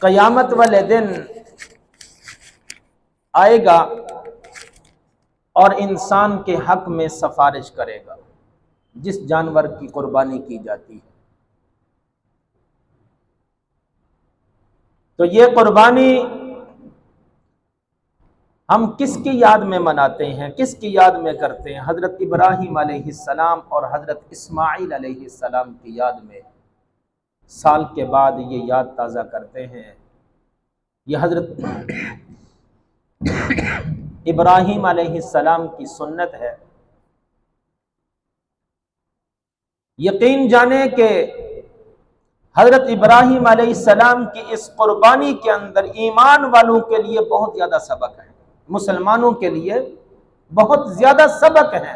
क़यामत वाले दिन आएगा और इंसान के हक में सिफारिश करेगा जिस जानवर की कुर्बानी की जाती है। तो ये कुर्बानी हम किसकी याद में मनाते हैं, किसकी याद में करते हैं? हज़रत इब्राहीम अलैहिस्सलाम और हज़रत इस्माईल अलैहिस्सलाम की याद में साल के बाद ये याद ताज़ा करते हैं। ये हज़रत इब्राहीम अलैहिस्सलाम की सुन्नत है। यकीन जाने कि हज़रत इब्राहीम अलैहिस्सलाम की इस कुर्बानी के अंदर ईमान वालों के लिए बहुत ज़्यादा सबक है, मुसलमानों के लिए बहुत ज़्यादा सबक है।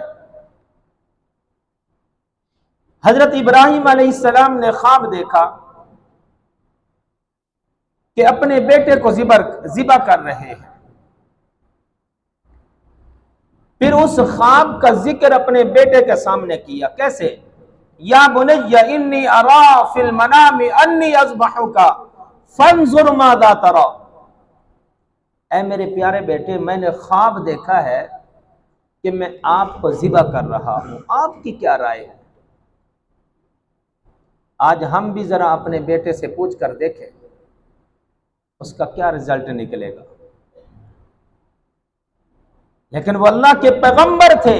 हज़रत इब्राहीम अलैहिस्सलाम ने ख्वाब देखा कि अपने बेटे को ज़िबा कर रहे हैं। फिर उस ख्वाब का जिक्र अपने बेटे के सामने किया। कैसे? या बुनय्या इन्नी अरा फिल मनामी अन्नी अज़बहुका फंजुर माज़ा तरा। ऐ मेरे प्यारे बेटे, मैंने ख्वाब देखा है कि मैं आपको ज़िबा कर रहा हूं, आपकी क्या राय है? आज हम भी जरा अपने बेटे से पूछ कर देखें उसका क्या रिजल्ट निकलेगा। लेकिन वो अल्लाह के पैगंबर थे,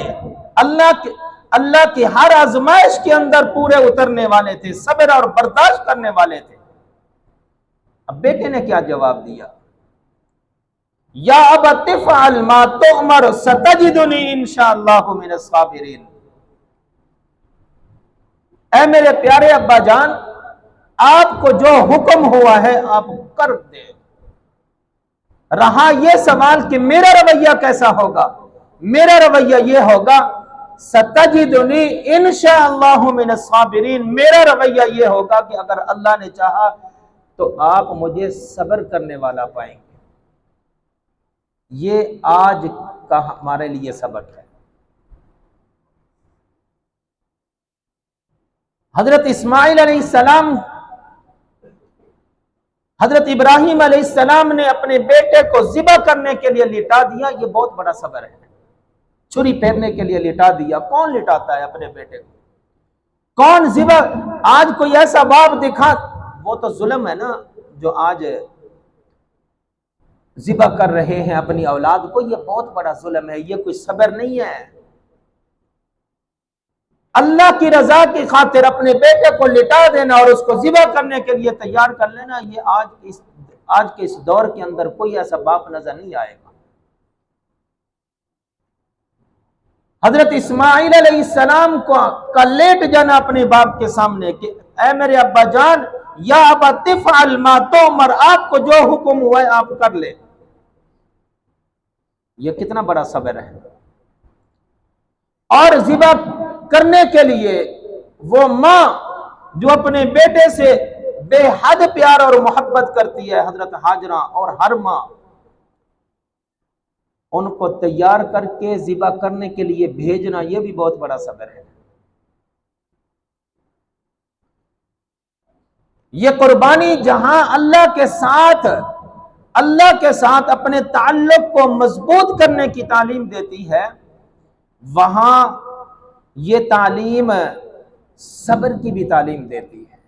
अल्लाह की हर आजमाइश के अंदर पूरे उतरने वाले थे, सब्र और बर्दाश्त करने वाले थे। अब बेटे ने क्या जवाब दिया? या अबत इफ़अल मा तुअमर सतजिदुनी इंशाअल्लाहु मिनस साबिरीन। ऐ मेरे प्यारे अब्बा जान, आपको जो हुक्म हुआ है आप कर दे। रहा यह सवाल कि मेरा रवैया कैसा होगा, मेरा रवैया यह होगा सतजिदुनी इंशाअल्लाहु मिनस साबिरीन। मेरा रवैया यह होगा कि अगर अल्लाह ने चाहा तो आप मुझे सब्र करने वाला पाएंगे। ये आज का हमारे लिए सबक है। हजरत इस्माईल अलैहिस्सलाम, हजरत इब्राहीम अलैहिस्सलाम ने अपने बेटे को ज़िबा करने के लिए लिटा दिया। ये बहुत बड़ा सब्र है। छुरी फेरने के लिए लिटा दिया। कौन लिटाता है अपने बेटे को? कौन ज़िबा? आज कोई ऐसा बाप दिखा, वो तो जुल्म है ना, जो आज ज़िबा कर रहे हैं अपनी औलाद को। ये बहुत बड़ा जुल्म है, ये कोई सब्र नहीं है। अल्लाह की रजा की खातिर अपने बेटे को लिटा देना और उसको ज़िबा करने के लिए तैयार कर लेना, ये आज के इस दौर के अंदर कोई ऐसा बाप नजर नहीं आएगा। हजरत इस्माईल अलैहिस्सलाम का लेट जाना अपने बाप के सामने कि ऐ मेरे अब्बा जान, या अबत इफ़अल मा तुअमर, आपको जो हुक्म हुआ है आप कर ले। यह कितना बड़ा सब्र है। और ज़िबा करने के लिए वो माँ जो अपने बेटे से बेहद प्यार और मोहब्बत करती है, हजरत हाजरा, और हर माँ उनको तैयार करके ज़िबा करने के लिए भेजना, यह भी बहुत बड़ा सब्र है। ये कुर्बानी जहां अल्लाह के साथ अपने ताल्लुक को मजबूत करने की तालीम देती है, वहां ये तालीम सब्र की भी तालीम देती है।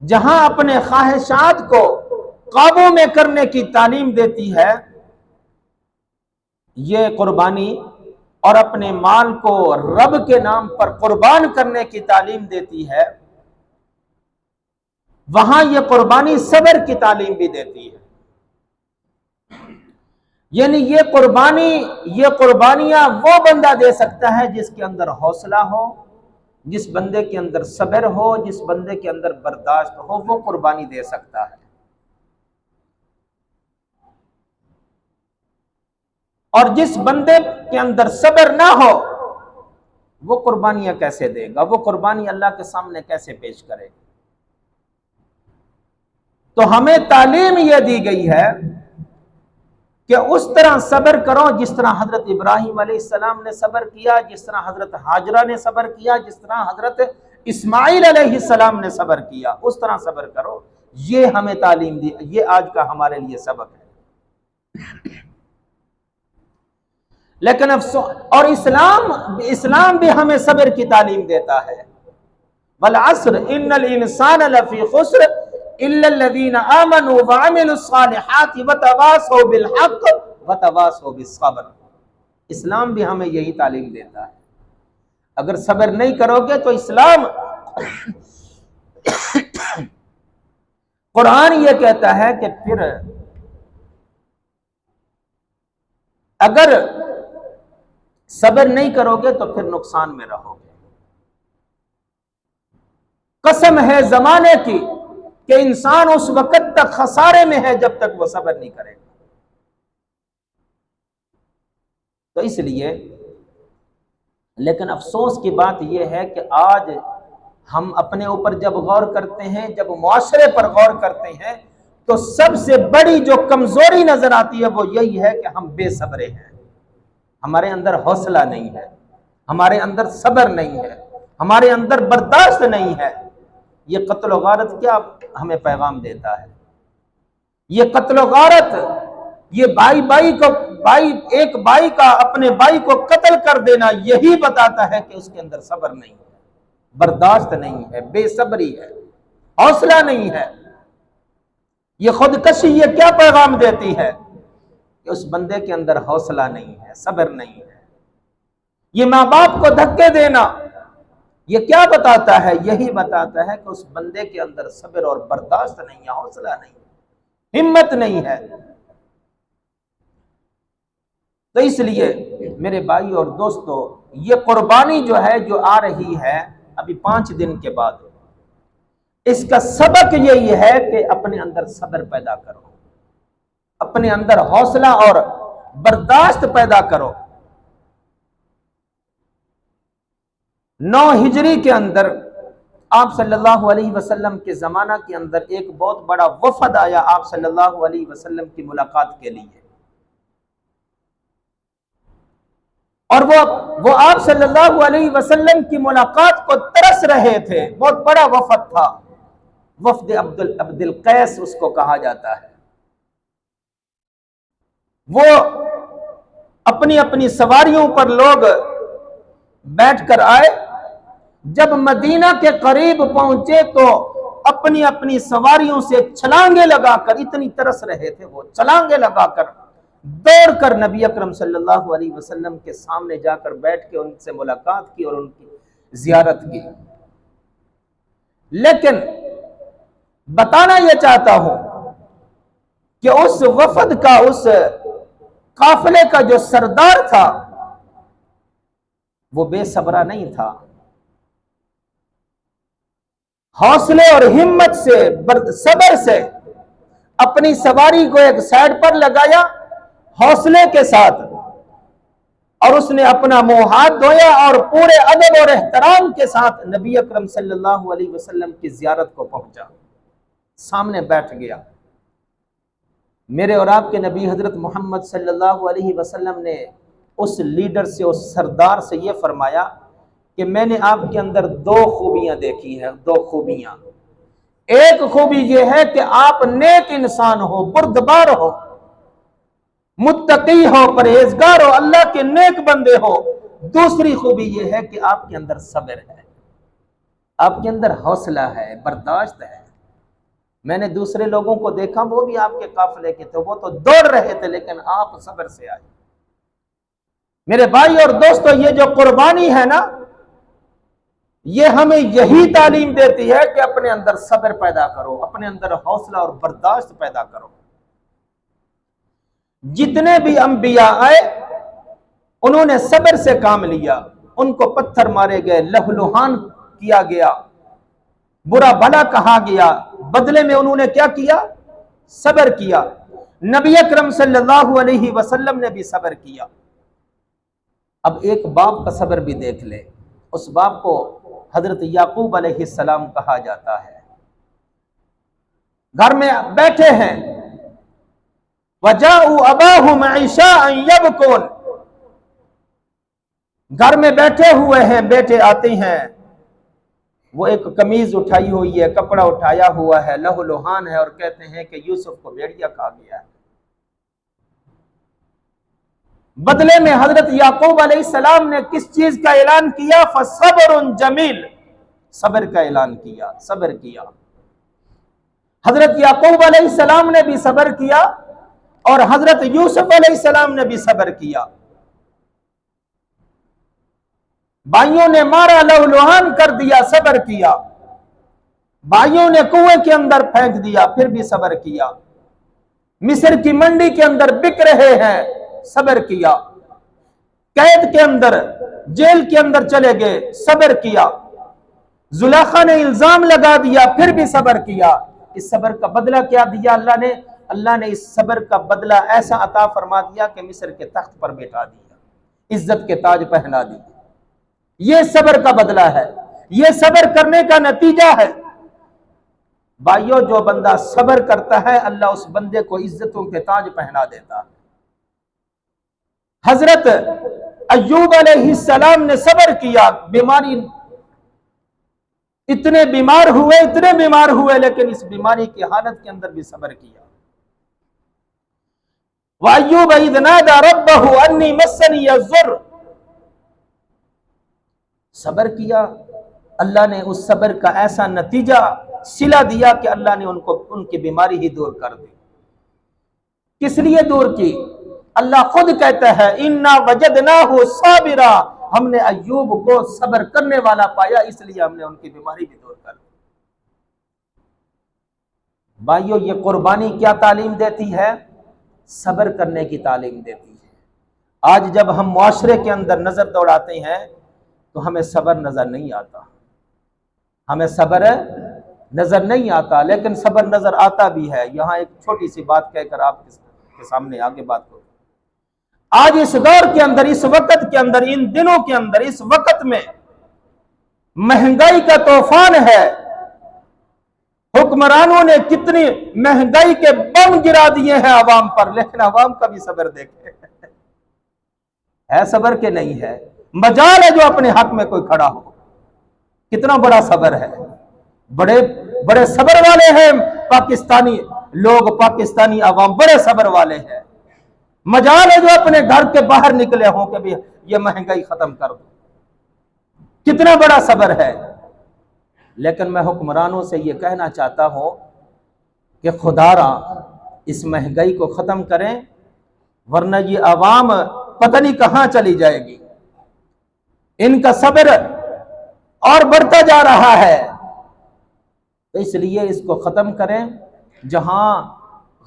जहां अपने ख्वाहिशात को काबू में करने की तालीम देती है ये कुर्बानी, और अपने माल को रब के नाम पर कुर्बान करने की तालीम देती है, वहां यह कुर्बानी सब्र की तालीम भी देती है। यानी ये कुर्बानियां वो बंदा दे सकता है जिसके अंदर हौसला हो, जिस बंदे के अंदर सब्र हो, जिस बंदे के अंदर बर्दाश्त हो, वो कुर्बानी दे सकता है। और जिस बंदे के अंदर सब्र ना हो वो कुर्बानियां कैसे देगा, वो कुर्बानी अल्लाह के सामने कैसे पेश करेगा? तो हमें तालीम यह दी गई है कि उस तरह सब्र करो जिस तरह हजरत इब्राहीम अलैहिस्सलाम ने सब्र किया, जिस तरह हजरत हाजरा ने सब्र किया, जिस तरह हजरत इस्माईल अलैहिस्सलाम ने सब्र किया, उस तरह सब्र करो। ये हमें तालीम दी, ये आज का हमारे लिए सबक है। लेकिन अफसोस, और इस्लाम भी हमें सब्र की तालीम देता है। वल अस्र इन्नल इंसान लफी खुस्र इल्लल्लज़ीना आमनू व अमिलुस्सालिहाति व तवासौ बिल हक़ व तवासौ बिस्सब्र। इस्लाम भी हमें यही तालीम देता है। अगर सब्र नहीं करोगे तो इस्लाम कुरान ये कहता है कि फिर अगर सब्र नहीं करोगे तो फिर नुकसान में रहोगे। कसम है जमाने की कि इंसान उस वक्त तक खसारे में है जब तक वो सब्र नहीं करेगा। तो इसलिए, लेकिन अफसोस की बात यह है कि आज हम अपने ऊपर जब गौर करते हैं, जब मुआशरे पर गौर करते हैं, तो सबसे बड़ी जो कमजोरी नजर आती है वो यही है कि हम बेसब्रे हैं। हमारे अंदर हौसला नहीं है, हमारे अंदर सब्र नहीं है, हमारे अंदर बर्दाश्त नहीं है। ये कत्ल व गारत क्या हमें पैगाम देता है? ये कत्ल व गारत, ये एक भाई का अपने भाई को कत्ल कर देना, यही बताता है कि उसके अंदर सब्र नहीं है, बर्दाश्त नहीं है, बेसब्री है, हौसला नहीं है। ये खुदकशी ये क्या पैगाम देती है कि उस बंदे के अंदर हौसला नहीं है, सब्र नहीं है। ये माँ बाप को धक्के देना ये क्या बताता है? यही बताता है कि उस बंदे के अंदर सब्र और बर्दाश्त नहीं है, हौसला नहीं है, हिम्मत नहीं है। तो इसलिए मेरे भाई और दोस्तों, ये कुर्बानी जो है, जो आ रही है अभी 5 दिन के बाद, इसका सबक यही है कि अपने अंदर सब्र पैदा करो, अपने अंदर हौसला और बर्दाश्त पैदा करो। 9 हिजरी के अंदर आप सल्लल्लाहु अलैहि वसल्लम के जमाना के अंदर एक बहुत बड़ा वफद आया आप सल्लल्लाहु अलैहि वसल्लम की मुलाकात के लिए, और वो आप सल्लल्लाहु अलैहि वसल्लम की मुलाकात को तरस रहे थे। बहुत बड़ा वफद था, वफद अब्दुल कैस उसको कहा जाता है। वो अपनी अपनी सवारियों पर लोग बैठकर आए। जब मदीना के करीब पहुंचे तो अपनी अपनी सवारियों से छलांगे लगाकर, इतनी तरस रहे थे वो, छलांगे लगाकर दौड़कर नबी अकरम सल्लल्लाहु अलैहि वसल्लम के सामने जाकर बैठ के उनसे मुलाकात की और उनकी जियारत की। लेकिन बताना यह चाहता हूं कि उस वफद का, उस काफिले का जो सरदार था वो बेसब्रा नहीं था। हौसले और हिम्मत से, सब्र से अपनी सवारी को एक साइड पर लगाया, हौसले के साथ, और उसने अपना मुंह हाथ धोया और पूरे अदब और एहतराम के साथ नबी अकरम सल्लल्लाहु अलैहि वसल्लम की जियारत को पहुंचा, सामने बैठ गया। मेरे और आपके नबी हजरत मोहम्मद सल्लल्लाहु अलैहि वसल्लम ने उस लीडर से, उस सरदार से यह फरमाया कि मैंने आपके अंदर 2 खूबियां देखी है, 2 खूबियां। एक खूबी यह है कि आप नेक इंसान हो, बुर्दबार हो, मुत्तकी हो, परहेजगार हो, अल्लाह के नेक बंदे हो। दूसरी खूबी यह है कि आपके अंदर सब्र है, आपके अंदर हौसला है, बर्दाश्त है। मैंने दूसरे लोगों को देखा, वो भी आपके काफिले के थे, वो तो दौड़ रहे थे, लेकिन आप सब्र से आए। मेरे भाई और दोस्तों, ये जो कुर्बानी है ना, ये हमें यही तालीम देती है कि अपने अंदर सब्र पैदा करो, अपने अंदर हौसला और बर्दाश्त पैदा करो। जितने भी अंबिया आए उन्होंने सब्र से काम लिया। उनको पत्थर मारे गए, लहलुहान किया गया, बुरा भला कहा गया, बदले में उन्होंने क्या किया? सब्र किया। नबी अकरम सल्लल्लाहु अलैहि वसल्लम ने भी सब्र किया। अब एक बाप का सब्र भी देख ले। उस बाप को हजरत याकूब अलैहिस्सलाम कहा जाता है। घर में बैठे हैं, वजाउ अबाहुम इशाअन यबकुन, घर में बैठे हुए हैं, बेटे आते हैं, वो एक कमीज उठाई हुई है, कपड़ा उठाया हुआ है, लहू लुहान है, और कहते हैं कि यूसुफ को भेड़िया खा गया है। बदले में हजरत याकूब अलैहिस्सलाम ने किस चीज का ऐलान किया? फसब्रुन जमील, सब्र का ऐलान किया, सब्र किया। हजरत याकूब अलैहिस्सलाम ने भी सब्र किया और हजरत यूसुफ अलैहिस्सलाम ने भी सब्र किया। भाइयों ने मारा, लहूलुहान कर दिया, सब्र किया। भाइयों ने कुएं के अंदर फेंक दिया, फिर भी सब्र किया। मिस्र की मंडी के अंदर बिक रहे हैं, सब्र किया। कैद के अंदर, जेल के अंदर चले गए, सब्र किया। जुलेखा ने इल्जाम लगा दिया, फिर भी सब्र किया। इस सब्र का बदला क्या दिया अल्लाह ने? अल्लाह ने इस सब्र का बदला ऐसा अता फरमा दिया कि मिस्र के तख्त पर बैठा दिया, इज्जत के ताज पहना दिए। यह सब्र का बदला है, यह सब्र करने का नतीजा है। भाइयों, जो बंदा सब्र करता है अल्लाह उस बंदे को इज्जतों के ताज पहना देता है। हजरत अय्यूब अलैहिस्सलाम ने सब्र किया, बीमारी, इतने बीमार हुए, लेकिन इस बीमारी की हालत के अंदर भी सब्र किया। वअय्यूब इज़ नादा रब्बहु अन्नी मस्सनी यज़्ज़ुर, सब्र किया। अल्लाह ने उस सब्र का ऐसा नतीजा सिला दिया कि अल्लाह ने उनको उनकी बीमारी ही दूर कर दी। किस लिए दूर की? अल्लाह खुद कहता है इन्ना वजदनाहु साबिरा, हमने अय्यूब को सब्र करने वाला पाया, इसलिए हमने उनकी बीमारी भी दूर कर दी। भाइयों, ये कुर्बानी क्या तालीम देती है? सब्र करने की तालीम देती है। आज जब हम मुआशरे के अंदर नजर दौड़ाते हैं तो हमें सब्र नजर नहीं आता, हमें सब्र नजर नहीं आता, लेकिन सब्र नजर आता भी है। यहां एक छोटी सी बात कहकर आपके सामने आगे बात करूं। आज इस दौर के अंदर, इस वक्त के अंदर, इन दिनों के अंदर, इस वक्त में महंगाई का तूफान है। हुक्मरानों ने कितनी महंगाई के बम गिरा दिए हैं आवाम पर, लेकिन आवाम का भी सब्र देखे है सब्र के नहीं है। मजाल है जो अपने हक में कोई खड़ा हो। कितना बड़ा सब्र है, बड़े बड़े सब्र वाले हैं पाकिस्तानी लोग, पाकिस्तानी आवाम बड़े सब्र वाले हैं। मजाल है जो अपने घर के बाहर निकले हों कि भी ये महंगाई खत्म कर दो। कितना बड़ा सब्र है। लेकिन मैं हुक्मरानों से ये कहना चाहता हूं कि खुदारा इस महंगाई को खत्म करें, वरना ये आवाम पता नहीं कहां चली जाएगी। इनका सब्र और बढ़ता जा रहा है, तो इसलिए इसको खत्म करें। जहां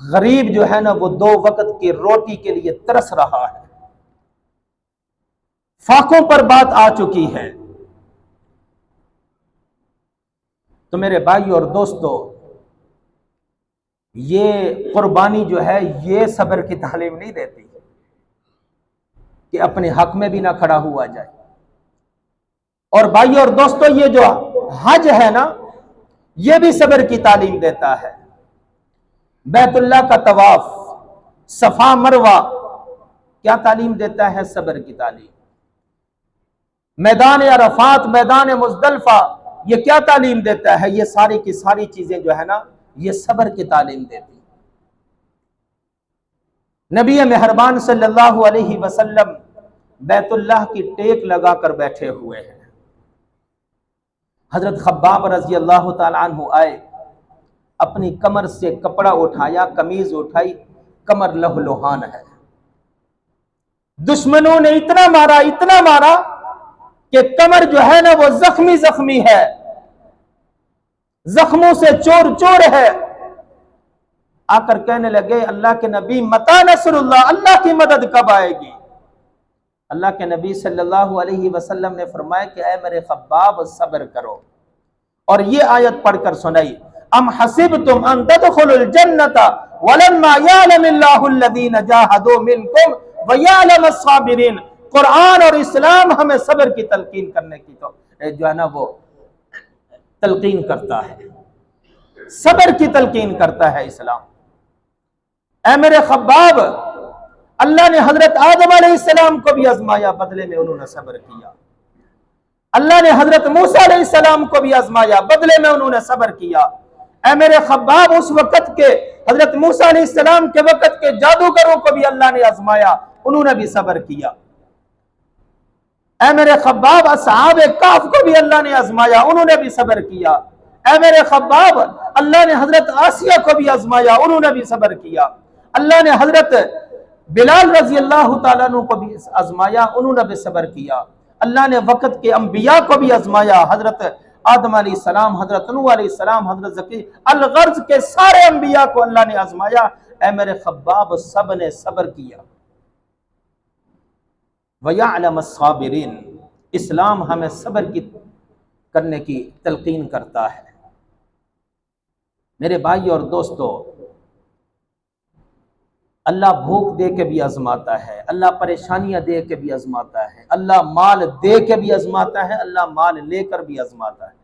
गरीब जो है ना वो 2 वक्त की रोटी के लिए तरस रहा है, फाकों पर बात आ चुकी है। तो मेरे भाई और दोस्तों, ये कुर्बानी जो है ये सब्र की तालीम नहीं देती कि अपने हक में भी ना खड़ा हुआ जाए। और भाई और दोस्तों, ये जो हज है ना, ये भी सब्र की तालीम देता है। बैतुल्लाह का तवाफ, सफा मरवा, क्या तालीम देता है? सब्र की तालीम। मैदान अरफात, मैदान मुज़दलिफा, ये क्या तालीम देता है? ये सारी की सारी चीजें जो है ना, ये सब्र की तालीम देती है। नबी मेहरबान सल्लल्लाहु अलैहि वसल्लम बैतुल्लाह की टेक लगाकर बैठे हुए हैं। हजरत खब्बाब रजी अल्लाह ताला अन्हु आए, अपनी कमर से कपड़ा उठाया, कमीज उठाई, कमर लहूलुहान है। दुश्मनों ने इतना मारा कि कमर जो है ना वो जख्मी है, जख्मों से चोर है। आकर कहने लगे अल्लाह के नबी मता नसरुल्लाह, अल्लाह की मदद कब आएगी? अल्लाह के नबी सल्लल्लाहु अलैहि वसल्लम ने फरमाया कि ऐ मेरे खब्बाब सब्र करो, और ये आयत पढ़कर सुनाई, अम हसिबतुम अन तदखुलुल जन्नता वलम्मा यअलमिल्लाहु अल्लज़ीना जाहदू मिनकुम व यअलमस साबिरीन। कुरान और इस्लाम हमें सब्र की तलकीन करने की तो जो है ना वो तलकीन करता है, सब्र की तलकीन करता है इस्लाम। ऐ मेरे खब्बाब, अल्लाह ने हजरत आदम अलैहिस्सलाम को भी आजमाया, बदले में उन्होंने सब्र किया। अल्लाह ने हजरत मूसा अलैहिस्सलाम को भी आजमाया, बदले में उन्होंने सब्र किया। ऐ मेरे खब्बाब, उस वक्त के हजरत मूसा अलैहिस्सलाम के वक्त के जादूगरों को भी अल्लाह ने आजमाया, उन्होंने भी सब्र किया। ऐ मेरे खब्बाब, असहाब काफ को भी अल्लाह ने आजमाया, उन्होंने भी सब्र किया। ऐ मेरे खब्बाब, अल्लाह ने हजरत आसिया को भी आजमाया, उन्होंने भी सब्र किया। अल्लाह ने हजरत बिलाल रजी अल्लाह तआला अन्हु को भी आजमाया, उन्होंने भी सब्र किया। अल्लाह ने वक्त के अंबिया को भी आजमाया, हजरत आदम अलैहिस्सलाम, हजरत नूह अलैहिस्सलाम, हजरत ज़की अल-गर्ज के सारे अंबिया को अल्लाह ने आजमाया। ऐ मेरे खब्बाब, सब ने सब्र किया। वयअलम अस्साबिरीन, इस्लाम हमें सब्र की करने की तलकीन करता है। मेरे भाई और दोस्तों, अल्लाह भूख दे के भी आजमाता है, अल्लाह परेशानियां दे के भी आजमाता है, अल्लाह माल दे के भी आजमाता है, अल्लाह माल लेकर भी आजमाता है।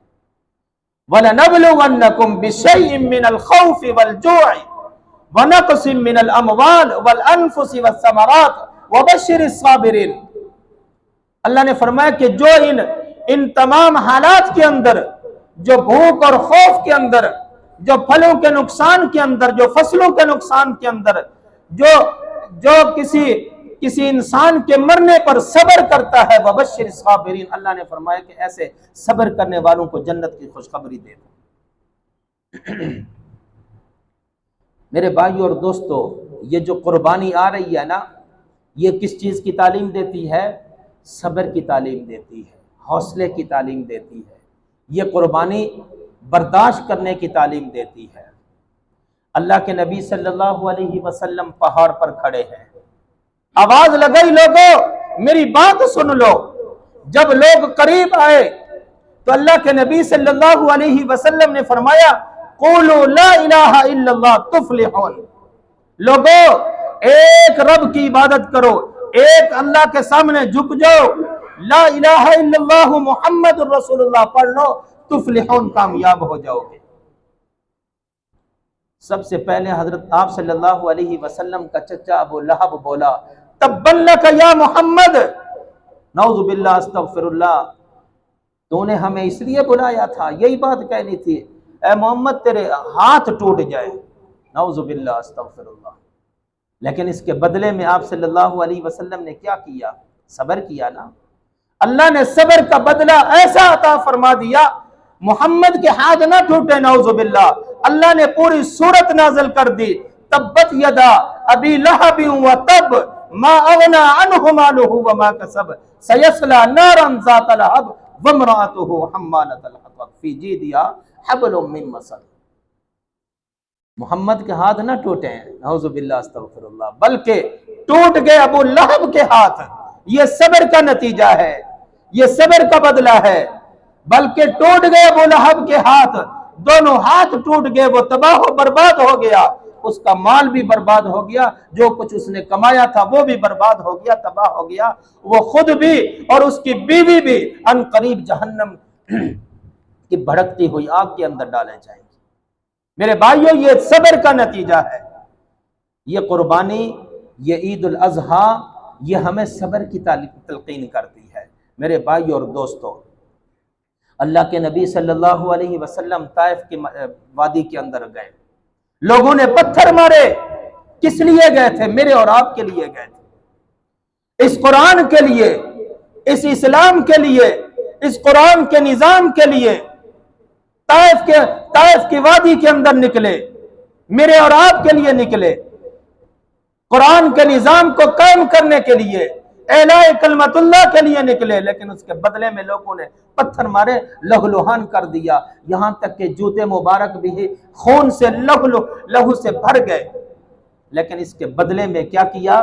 वलनबलुवन्नकुम बिशैइन मिनल खौफि वल जू'i व नक़सिन मिनल अमवाल वल अनफुसि वस्समरात वबश्शिरिस साबिरीन। अल्लाह ने फरमाया कि जो इन तमाम हालात के अंदर, जो भूख और खौफ के अंदर, जो फलों के नुकसान के अंदर, जो फसलों के नुकसान के अंदर, जो किसी इंसान के मरने पर सब्र करता है, वबश्शिर साबिरीन, अल्लाह ने फरमाया कि ऐसे सब्र करने वालों को जन्नत की खुशखबरी दे दो। मेरे भाई और दोस्तों, ये जो कुर्बानी आ रही है ना, ये किस चीज की तालीम देती है? सब्र की तालीम देती है, हौसले की तालीम देती है। ये कुर्बानी बर्दाश्त करने की तालीम देती है। अल्लाह के नबी सल्लल्लाहु अलैहि वसल्लम पहाड़ पर खड़े हैं, आवाज लगाई, लोगों मेरी बात सुन लो। जब लोग करीब आए तो अल्लाह के नबी सल्लल्लाहु अलैहि वसल्लम ने फरमाया, क़ूलू ला इलाहा इल्लल्लाह तुफ्लिहून। लोगों, एक रब की इबादत करो, एक अल्लाह के सामने झुक जाओ, ला इलाहा इल्लल्लाह मुहम्मदुर रसूलुल्लाह पढ़ लो, तुफ्लिहून, कामयाब हो जाओगे। सबसे पहले हजरत आप सल्लल्लाहु अलैहि वसल्लम का चचा अबू लहब बोला, तब्बन लका या मोहम्मद, नऊज़ु बिल्लाह अस्तगफिरुल्लाह, तूने हमें इसलिए बुलाया था, यही बात कहनी थी, ऐ मोहम्मद तेरे हाथ टूट जाए, नऊज़ु बिल्लाह अस्तगफिरुल्लाह। लेकिन इसके बदले में आप सल्लल्लाहु अलैहि वसल्लम ने क्या किया? सब्र किया ना। अल्लाह ने सब्र का बदला ऐसा अता फरमा दिया, मोहम्मद के हाथ ना टूटे, नऊज़ु बिल्लाह। अल्लाह ने पूरी सूरत नाज़िल कर दी, तब्बत यदा अबी लहब व तब मा अगना अन्हु मालुहु व मा कसब सयस्ला नारन ज़ात लहब व इम्राअतुहु हम्मालतल हतब फी जीदिहा हब्लुम मिन मसद। मोहम्मद के हाथ ना टूटे, नऊज़ु बिल्लाह अस्तगफिरुल्लाह, बल्कि टूट गए अबू लहब के हाथ। ये सब्र का नतीजा है, ये सब्र का बदला है। बल्कि टूट गए अबू लहब के हाथ, दोनों हाथ टूट गए, वो तबाह बर्बाद हो गया, उसका माल भी बर्बाद हो गया, जो कुछ उसने कमाया था वो भी बर्बाद हो गया, तबाह हो गया, वो खुद भी और उसकी बीवी भी अनकरीब जहन्नम की भड़कती हुई आग के अंदर डाले जाएंगे। मेरे भाइयों, ये सब्र का नतीजा है। ये कुर्बानी, ये ईद उल अज़हा, ये हमें सब्र की तलकीन करती है। मेरे भाई और दोस्तों, अल्लाह के नबी सल्लल्लाहु अलैहि वसल्लम ताइफ की वादी के अंदर गए, लोगों ने पत्थर मारे, किस लिए गए थे? मेरे और आपके लिए गए थे, इस कुरान के लिए, इस इस्लाम के लिए, इस कुरान के निजाम के लिए ताइफ की वादी के अंदर निकले, मेरे और आपके लिए निकले, कुरान के निजाम को कायम करने के लिए, एलाए कलमतुल्लाह के लिए निकले। लेकिन उसके बदले में लोगों ने पत्थर मारे, लहूलुहान कर दिया, यहां तक कि जूते मुबारक भी खून से लहू से भर गए। लेकिन इसके बदले में क्या किया?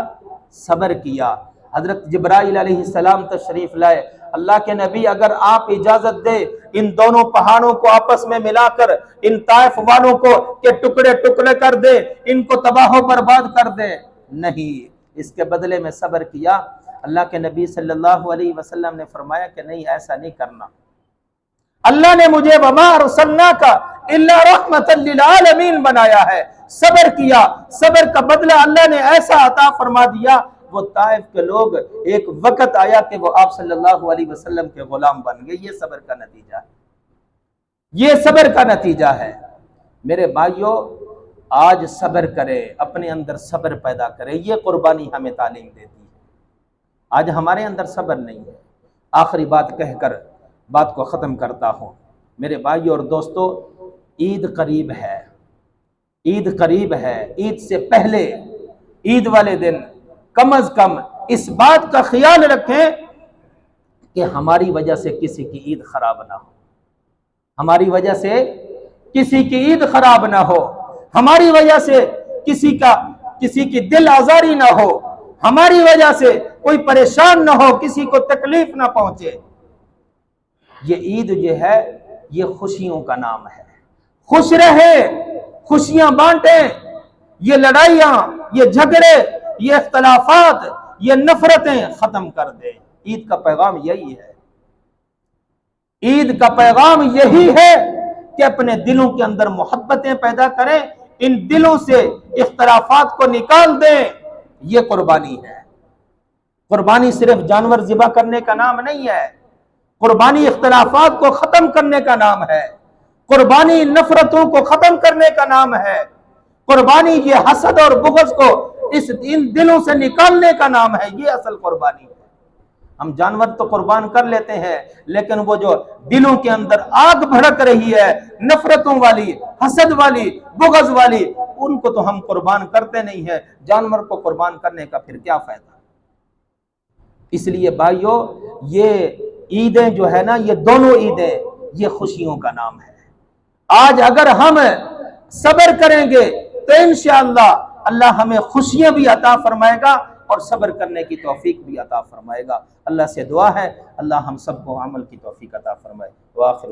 सब्र किया। हजरत जिब्राइल अलैहिस्सलाम तशरीफ लाए, अल्लाह के नबी अगर आप इजाजत दे, इन दोनों पहाड़ों को आपस में मिलाकर इन ताइफ वालों को के टुकड़े टुकड़े कर दे, इनको तबाह बर्बाद कर दे। नहीं, इसके बदले में सब्र किया। अल्लाह के नबी सल्लल्लाहु अलैहि वसल्लम ने फरमाया कि नहीं, ऐसा नहीं करना, अल्लाह ने मुझे वमा अरसलनाका इल्ला रहमतल लिल आलमीन बनाया है। सब्र किया, सब्र का बदला अल्लाह ने ऐसा अता फरमा दिया, वो ताइफ के लोग एक वक्त आया कि वो आप सल्लल्लाहु अलैहि वसल्लम के गुलाम बन गए। ये सब्र का नतीजा है, ये सब्र का नतीजा है। मेरे भाइयों, आज सब्र करें, अपने अंदर सब्र पैदा करें, ये कुर्बानी हमें तालीम देती है। आज हमारे अंदर सब्र नहीं है। आखिरी बात कहकर बात को ख़त्म करता हूँ। मेरे भाइयों और दोस्तों, ईद करीब है, ईद करीब है। ईद से पहले, ईद वाले दिन कम अज कम इस बात का ख्याल रखें कि हमारी वजह से किसी की ईद खराब ना हो, हमारी वजह से किसी की ईद खराब ना हो, हमारी वजह से किसी की दिल आजारी ना हो, हमारी वजह से कोई परेशान ना हो, किसी को तकलीफ ना पहुंचे। ये ईद जो है ये खुशियों का नाम है। खुश रहे, खुशियां बांटे, ये लड़ाइयां, ये झगड़े, ये इख्तलाफात, ये नफरतें खत्म कर दे। ईद का पैगाम यही है, ईद का पैगाम यही है कि अपने दिलों के अंदर मोहब्बतें पैदा करें, इन दिलों से इख्तलाफात को निकाल दें। ये कुर्बानी है। कुर्बानी सिर्फ जानवर ज़िबा करने का नाम नहीं है, कुर्बानी इख्तलाफात को खत्म करने का नाम है, कुर्बानी नफरतों को खत्म करने का नाम है, कुर्बानी ये हसद और बुग़्ज़ को इन दिलों से निकालने का नाम है। ये असल कुर्बानी है। हम जानवर तो कुर्बान कर लेते हैं, लेकिन वो जो दिलों के अंदर आग भड़क रही है, नफरतों वाली, हसद वाली, बुग़्ज़ वाली, उनको तो हम कुर्बान करते नहीं है। जानवर को कुर्बान करने का फिर क्या फायदा। इसलिए भाइयों, ये ईदें जो है ना, ये दोनों ईदें ये खुशियों का नाम है। आज अगर हम सब्र करेंगे तो इंशाअल्लाह अल्लाह हमें खुशियां भी अता फरमाएगा और सब्र करने की तौफीक भी अता फरमाएगा। अल्लाह से दुआ है अल्लाह हम सबको अमल की तौफीक अता फरमाए। व आखिर